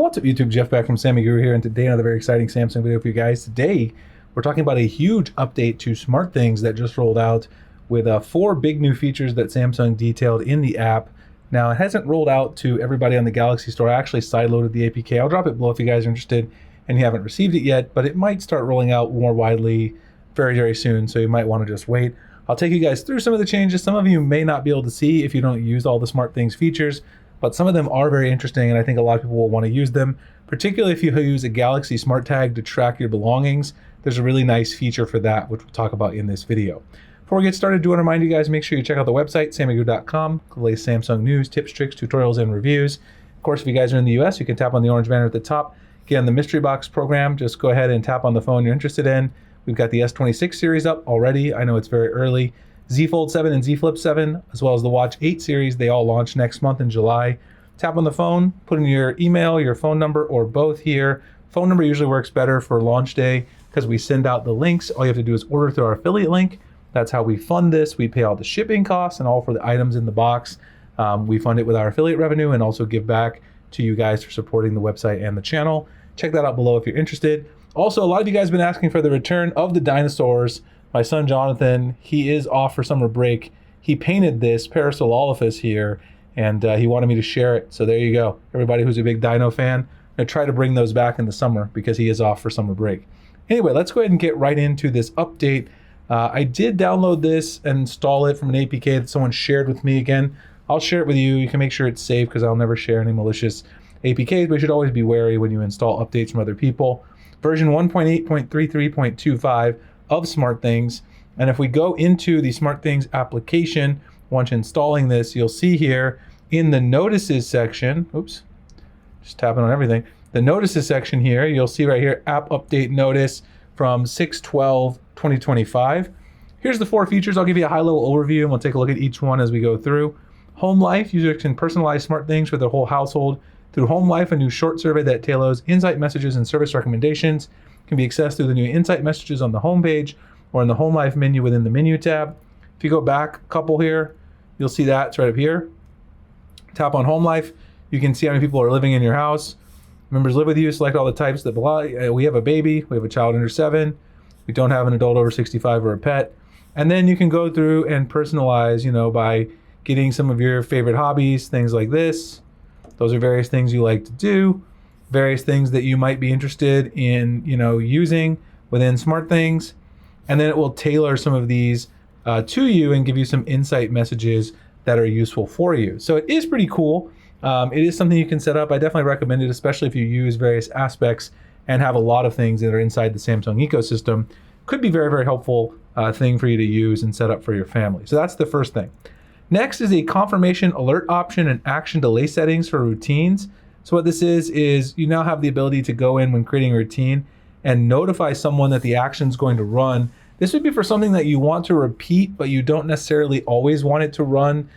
What's up YouTube, Jeff back from Sammy Guru here, and today another very exciting Samsung video for you guys. Today we're talking about a huge update to SmartThings that just rolled out with 4 big new features that Samsung detailed in the app. Now it hasn't rolled out to everybody on the Galaxy Store. I actually sideloaded the APK. I'll drop it below if you guys are interested and you haven't received it yet, but it might start rolling out more widely very soon, so you might want to just wait. I'll take you guys through some of the changes. Some of you may not be able to see if you don't use all the SmartThings features, but some of them are very interesting, and I think a lot of people will want to use them, particularly if you use a Galaxy Smart Tag to track your belongings. There's a really nice feature for that, which we'll talk about in this video. Before we get started, I do want to remind you guys, make sure you check out the website, sammyguru.com, the latest Samsung news, tips, tricks, tutorials, and reviews. Of course, if you guys are in the US, you can tap on the orange banner at the top. Get on the mystery box program, just go ahead and tap on the phone you're interested in. We've got the S26 series up already. I know it's very early. Z Fold 7 and Z Flip 7, as well as the Watch 8 series, they all launch next month in July. Tap on the phone, put in your email, your phone number, or both here. Phone number usually works better for launch day because we send out the links. All you have to do is order through our affiliate link. That's how we fund this. We pay all the shipping costs and all for the items in the box. We fund it with our affiliate revenue and also give back to you guys for supporting the website and the channel. Check that out below if you're interested. Also, a lot of you guys have been asking for the return of the dinosaurs. My son Jonathan, he is off for summer break. He painted this Parasololophus here, and he wanted me to share it. So there you go. Everybody who's a big dino fan, I'm gonna try to bring those back in the summer because he is off for summer break. Anyway, let's go ahead and get right into this update. I did download this and install it from an APK that someone shared with me. Again, I'll share it with you. You can make sure it's safe because I'll never share any malicious APKs, but you should always be wary when you install updates from other people. Version 1.8.33.25 of SmartThings. And if we go into the SmartThings application, once installing this, you'll see here in the notices section, oops, just tapping on everything. The notices section here, you'll see right here, app update notice from 6/12/2025. Here's the 4 features. I'll give you a high level overview and we'll take a look at each one as we go through. Home Life, users can personalize SmartThings for their whole household. Through Home Life, a new short survey that tailors insight messages and service recommendations can be accessed through the new insight messages on the home page or in the Home Life menu within the menu tab. If you go back a couple here, you'll see that it's right up here. Tap on Home Life. You can see how many people are living in your house. Members live with you, select all the types that belong. We have a baby, we have a child under 7. We don't have an adult over 65 or a pet. And then you can go through and personalize, by getting some of your favorite hobbies, things like this. Those are various things you like to do, various things that you might be interested in, using within SmartThings. And then it will tailor some of these to you and give you some insight messages that are useful for you. So it is pretty cool. It is something you can set up. I definitely recommend it, especially if you use various aspects and have a lot of things that are inside the Samsung ecosystem. Could be very helpful thing for you to use and set up for your family. So that's the first thing. Next is a confirmation alert option and action delay settings for routines. So what this is you now have the ability to go in when creating a routine and notify someone that the action is going to run. This would be for something that you want to repeat, but you don't necessarily always want it to run.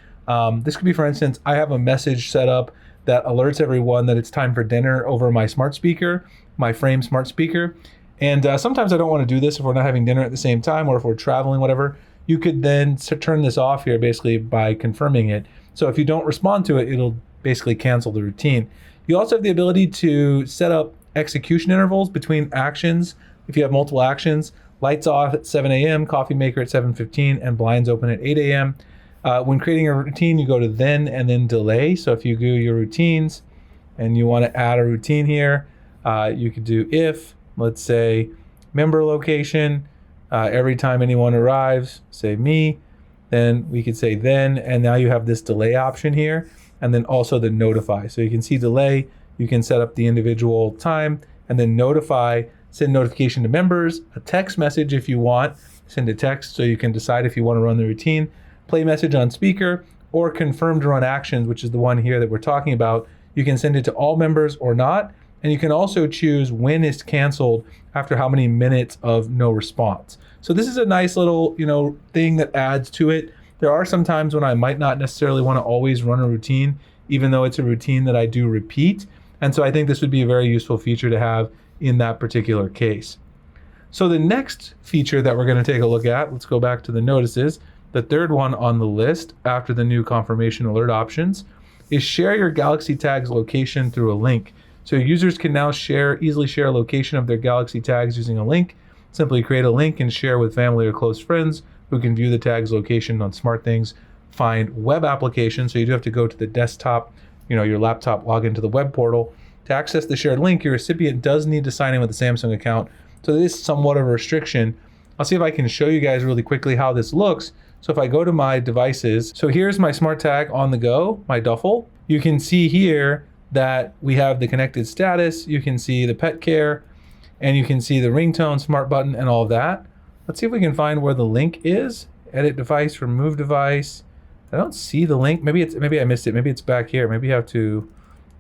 This could be, for instance, I have a message set up that alerts everyone that it's time for dinner over my smart speaker, my Frame smart speaker. And sometimes I don't want to do this if we're not having dinner at the same time or if we're traveling, whatever. You could then turn this off here basically by confirming it. So if you don't respond to it, it'll basically cancel the routine. You also have the ability to set up execution intervals between actions. If you have multiple actions, lights off at 7 a.m., coffee maker at 7:15, and blinds open at 8 a.m. When creating a routine, you go to then and then delay. So if you do your routines and you want to add a routine here, you could do if, let's say, member location, every time anyone arrives, say me, then we could say then, and now you have this delay option here, and then also the notify. So you can see delay, you can set up the individual time, and then notify, send notification to members, a text message if you want, send a text so you can decide if you want to run the routine, play message on speaker, or confirm to run actions, which is the one here that we're talking about. You can send it to all members or not, and you can also choose when it's canceled after how many minutes of no response. So this is a nice little, thing that adds to it. There are some times when I might not necessarily want to always run a routine, even though it's a routine that I do repeat. And so I think this would be a very useful feature to have in that particular case. So the next feature that we're going to take a look at, let's go back to the notices. The third one on the list after the new confirmation alert options is share your Galaxy Tag's location through a link. So users can now easily share a location of their Galaxy tags using a link. Simply create a link and share with family or close friends who can view the tag's location on SmartThings. Find web applications, so you do have to go to the desktop, your laptop, log into the web portal. To access the shared link, your recipient does need to sign in with a Samsung account. So this is somewhat of a restriction. I'll see if I can show you guys really quickly how this looks. So if I go to my devices, so here's my smart tag on the go, my duffel. You can see here that we have the connected status. You can see the pet care, and you can see the ringtone, smart button, and all of that. Let's see if we can find where the link is. Edit device, remove device. I don't see the link. Maybe I missed it. Maybe it's back here. Maybe you have to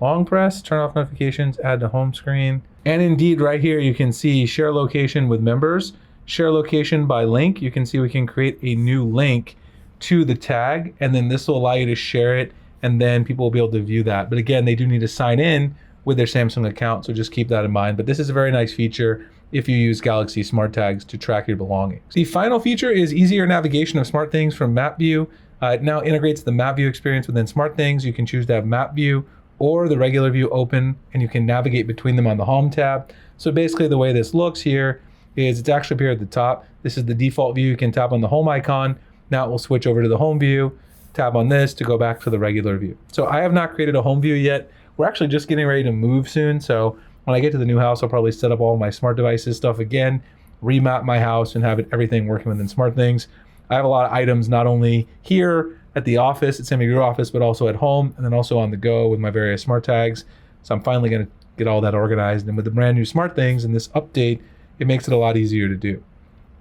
long press, turn off notifications, add to home screen. And indeed right here you can see share location with members, share location by link. You can see we can create a new link to the tag, and then this will allow you to share it, and then people will be able to view that. But again, they do need to sign in with their Samsung account, so just keep that in mind. But this is a very nice feature if you use Galaxy Smart Tags to track your belongings. The final feature is easier navigation of SmartThings from Map View. It now integrates the Map View experience within SmartThings. You can choose to have Map View or the regular view open, and you can navigate between them on the Home tab. So basically the way this looks here is it's actually up here at the top. This is the default view. You can tap on the Home icon. Now it will switch over to the Home view. Tap on this to go back to the regular view. So I have not created a home view yet. We're actually just getting ready to move soon. So when I get to the new house, I'll probably set up all my smart devices stuff again, remap my house, and have everything working within SmartThings. I have a lot of items not only here at the office, at Sammy Guru office, but also at home, and then also on the go with my various smart tags. So I'm finally going to get all that organized. And with the brand new SmartThings and this update, it makes it a lot easier to do.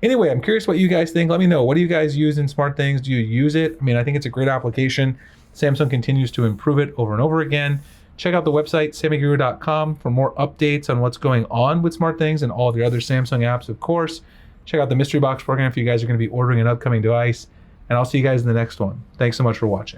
Anyway, I'm curious what you guys think. Let me know. What do you guys use in SmartThings? Do you use it? I mean, I think it's a great application. Samsung continues to improve it over and over again. Check out the website, sammyguru.com, for more updates on what's going on with SmartThings and all of your other Samsung apps, of course. Check out the Mystery Box program if you guys are going to be ordering an upcoming device. And I'll see you guys in the next one. Thanks so much for watching.